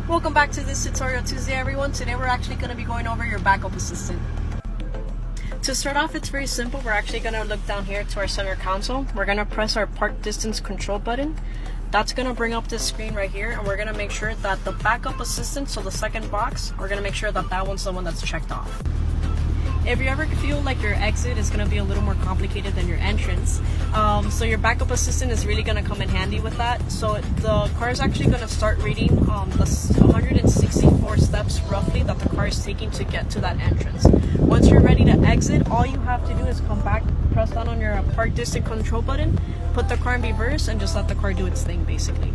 Welcome back to this tutorial Tuesday, everyone. Today we're actually going to be going over your backup assistant. To start off, it's very simple. We're actually going to look down here to our center console. We're going to press our park distance control button. That's going to bring up this screen right here, and we're going to make sure that the backup assistant, so the second box, we're going to make sure that that one's the one that's checked off. If you ever feel like your exit is going to be a little more complicated than your entrance, so your backup assistant is really going to come in handy with that. So the car is actually going to start reading the 164 steps roughly that the car is taking to get to that entrance. Once you're ready to exit, all you have to do is come back, press down on your park distance control button, put the car in reverse, and just let the car do its thing basically.